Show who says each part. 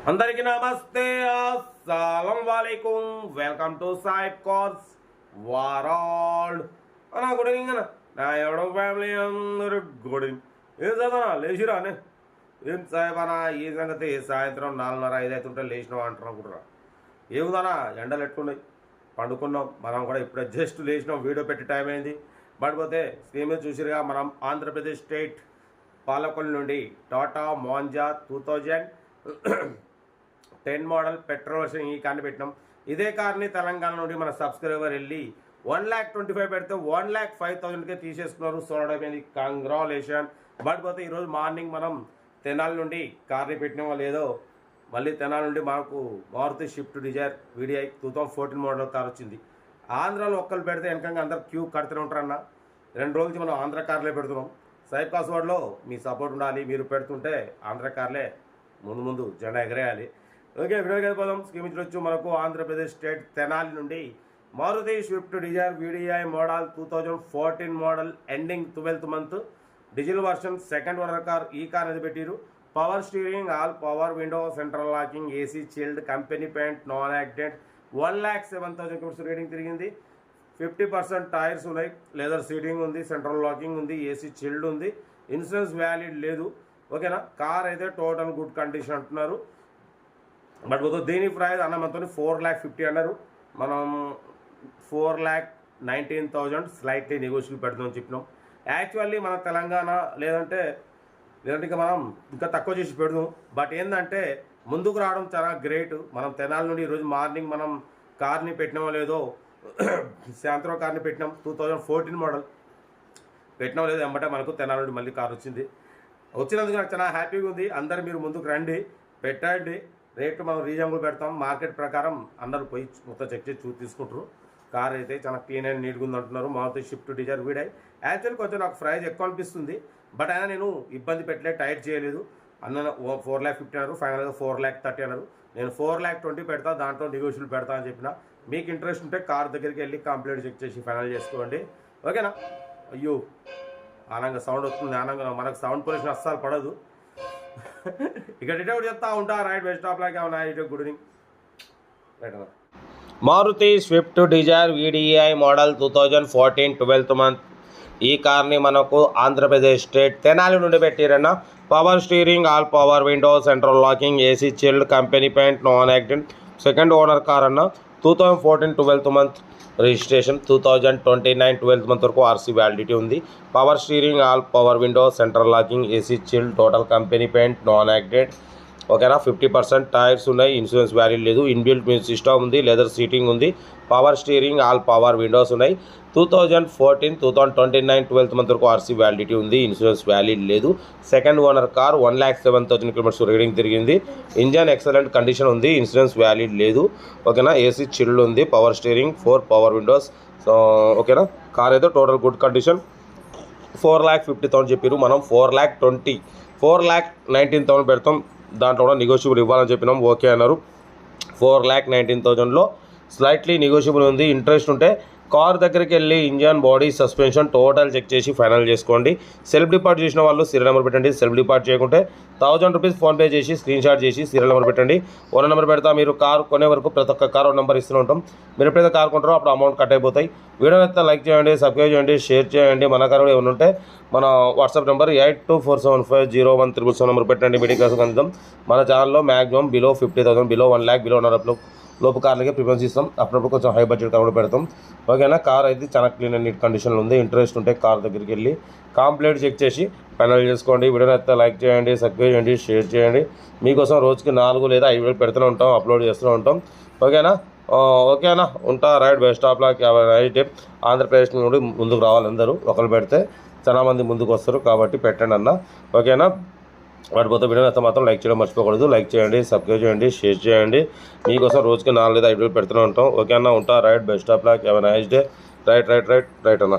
Speaker 1: అందరికీ నమస్తే, అస్సలం వాలేకుం. Welcome to Saib cars world. అన్నా గుడ్ ఈవినింగ్ అన్న. నా ఎవడో ఫ్యామిలీ అందరూ గుడ్ ఈవినింగ్. ఏం చదవనా లేచిరా అనే ఏం సాయిబ్ అన్న ఈ సంగతి సాయంత్రం 4:30-5 అవుతుంటే లేచినాం అంటున్నాం కూడా. ఏముందన్నా ఎండలు ఎట్టున్నాయి, పండుకున్నాం. మనం కూడా ఇప్పుడే జస్ట్ లేచినాం, వీడియో పెట్టి టైం అయింది. పడిపోతే స్క్రీన్ మీద చూసిరుగా, మనం ఆంధ్రప్రదేశ్ స్టేట్ పాలకొల్లు నుండి Tata manja 2010 model petrol version ఈ కార్ని పెట్టినాం. ఇదే కార్ని తెలంగాణ నుండి మన సబ్స్క్రైబర్ వెళ్ళి 1,25,000 పెడితే 1,05,000కే తీసేసుకున్నారు. సోల్డ్ అయిపోయింది, కంగ్రాచులేషన్. పడిపోతే ఈరోజు మార్నింగ్ మనం తెనాలి నుండి కార్ని పెట్టినామో లేదో, మళ్ళీ తెనాలి నుండి మాకు Maruti swift dzire VDI 2014 model car వచ్చింది. ఆంధ్రాలో ఒక్కరు పెడితే వెనకంగా అందరు క్యూ కడుతూనే ఉంటారన్న. 2 రోజుల నుంచి మనం ఆంధ్ర కార్లే పెడుతున్నాం. సైబ్ కాస్వర్డ్లో మీ సపోర్ట్ ఉండాలి. మీరు పెడుతుంటే ఆంధ్ర కార్లే ముందు జెండా ఎగరేయాలి. ఓకే, వీడియోకి వెళ్ళిపోదాం. స్కీమ్ ఇచ్చి మనకు ఆంధ్రప్రదేశ్ స్టేట్ తెనాలి నుండి Maruti Swift Dzire VDI model 2014 model ending 12th month diesel version second owner car. ఈ కార్ అనేది పెట్టిరు. Power steering, all power window, central locking, AC chilled, company paint, non accident, 1,07,000 kilometres reading తిరిగింది. 50% tyres ఉన్నాయి, leather seating ఉంది, central locking ఉంది, AC chilled ఉంది, insurance valid లేదు. ఓకేనా, కార్ అయితే టోటల్ గుడ్ కండిషన్ అంటున్నారు. బట్ దీని ప్రైస్ అన్న మనతో 4,50,000 అన్నారు. మనం 4,19,000 స్లైట్లీ నెగోషియబుల్ పెడదామని చెప్పినాం. యాక్చువల్లీ మన తెలంగాణ లేదంటే ఇక మనం ఇంకా తక్కువ చేసి పెడదాం. బట్ ఏంటంటే ముందుకు రావడం చాలా గ్రేట్. మనం తెనాలి నుండి ఈరోజు మార్నింగ్ మనం కార్ని పెట్టినామో లేదో, శాంత్రో కార్ని పెట్టినాం. 2014 మోడల్ పెట్టినామో లేదో వెంబటే మనకు తెనాలి నుండి మళ్ళీ కార్ వచ్చినందుకు నాకు చాలా హ్యాపీగా ఉంది. అందరు మీరు ముందుకు రండి, పెట్టండి. రేట్లు మనం రీజనబుల్ పెడతాం. మార్కెట్ ప్రకారం అందరూ పోయి మొత్తం చెక్ చేసి తీసుకుంటారు. కార్ అయితే చాలా క్లీన్ అండ్ నీట్గా ఉంది అంటున్నారు. మారుతి షిఫ్ట్ డిజైర్ వీడై యాక్చువల్లీ కొంచెం నాకు ప్రైస్ ఎక్కువ అనిపిస్తుంది. బట్ అయినా నేను ఇబ్బంది పెట్టలే, టైట్ చేయలేదు. అన్న 4,50,000 అన్నారు, ఫైనల్గా 4,30,000 అన్నారు. నేను 4,20,000 పెడతా, దాంట్లో నెగోషియబుల్ పెడతా అని చెప్పిన. మీకు ఇంట్రెస్ట్ ఉంటే కార్ దగ్గరికి వెళ్ళి కంప్లీట్ చెక్ చేసి ఫైనల్ చేసుకోండి. ఓకేనా. అయ్యో ఆనంగా సౌండ్ వస్తుంది, ఆనంగా మనకు సౌండ్ పొల్యూషన్ అస్సలు పడదు. ఇక డీటెయిల్ చెప్తా ఉంటా. Right best of lock. Good evening. Right అన్న. Maruti Swift Dzire VDI model 2014 12th month. ఈ కార్ని మనకు ఆంధ్రప్రదేశ్ స్టేట్ తెనాలి నుండి పెట్టిరన్న. Power steering, all power window, central locking, AC chilled, company paint, non accident, second owner car అన్న. 2014 12th month registration. 2029 12th month వరకు RC validity ఉంది. Power steering, all power window, central locking, AC chilled, total company paint, non accident. ఓకేనా. 50% tyres ఉన్నాయి, insurance valid లేదు. Inbuilt music system ఉంది, leather seating ఉంది, power steering, all power Windows ఉన్నాయి. 2014 2029 12th month వరకు RC validity ఉంది, insurance valid లేదు. Second owner car. 1,07,000 kilometres reading తిరిగింది. ఇంజన్ ఎక్సలెంట్ కండిషన్ ఉంది, ఇన్సూరెన్స్ వ్యాలిడ్ లేదు. ఓకేనా. ఏసీ చిల్డ్ ఉంది, power steering, 4 power Windows. So ఓకేనా. కార్ అయితే టోటల్ గుడ్ కండిషన్. 4,50,000 చెప్పారు. మనం 4,19,000 పెడతాం. దాంట్లో కూడా నెగోషియబుల్ ఇవ్వాలని చెప్పినాం. ఓకే అన్నారు. 4,19,000లో స్లైట్లీ నెగోషియబుల్ ఉంది. ఇంట్రెస్ట్ ఉంటే కార్ దగ్గరికి వెళ్ళి engine, body, suspension total check చేసి ఫైనల్ చేసుకోండి. సెల్ఫ్ డిపార్ట్ చేసిన వాళ్ళు సీరియల్ నెంబర్ పెట్టండి. సెల్ఫ్ డిపార్ట్ చేయకుంటే 1,000 రూపీస్ ఫోన్పే చేసి స్క్రీన్ షాట్ చేసి సీరియల్ నెంబర్ పెట్టండి. ఓనర్ నెంబర్ పెడతా. మీరు కార్ కొనే వరకు ప్రతి ఒక్క కార్ నెంబర్ ఇస్తూ ఉంటాం. మీరు ఎప్పుడైతే కార్ కొంటారో అప్పుడు అమౌంట్ కట్ అయిపోతాయి. వీడియోని అయితే లైక్ చేయండి, సబ్స్క్రైబ్ చేయండి, షేర్ చేయండి. మన కార్ ఏమైనా ఉంటే మన వాట్సాప్ నెంబర్ 8247501777 నెంబర్ పెట్టండి. మీడియా క్లాస్ అందిద్దాం. మన ఛానల్లో maximum below 50,000, below 1 lakh, below 1.5 లోపు కార్లకే ప్రిఫరెన్స్ ఇస్తాం. అప్పుడప్పుడు కొంచెం హై బడ్జెట్ కార్ కూడా పెడతాం. ఓకేనా. కార్ అయితే చాలా క్లీన్ అండ్ నీట్ కండిషన్లో ఉంది. ఇంట్రెస్ట్ ఉంటే కార్ దగ్గరికి వెళ్ళి కంప్లీట్ చెక్ చేసి ఫైనల్ చేసుకోండి. వీడియోని అయితే లైక్ చేయండి, సబ్స్క్రైబ్ చేయండి, షేర్ చేయండి. మీకోసం రోజుకి 4 లేదా 5 వీడియోలు పెడుతూనే ఉంటాం, అప్లోడ్ చేస్తూనే ఉంటాం. ఓకేనా. ఓకేనా. ఉంటా. Right best of lock. Right. Andhra Pradesh నుండి ముందుకు రావాలి అందరూ. ఒకరు పెడితే చాలా మంది ముందుకు వస్తారు కాబట్టి పెట్టండి అన్న. ఓకేనా. వాటిపోతే వీడియో అయితే మాత్రం లైక్ చేయడం మర్చిపోకూడదు. లైక్ చేయండి, సబ్స్క్రైబ్ చేయండి, షేర్ చేయండి. మీకోసం రోజుకి 4 లేదా 5 వీడియోలు పెడుతూనే ఉంటాం. ఓకే అన్న. ఉంటా. Right best of luck. Nice day. Right అన్న.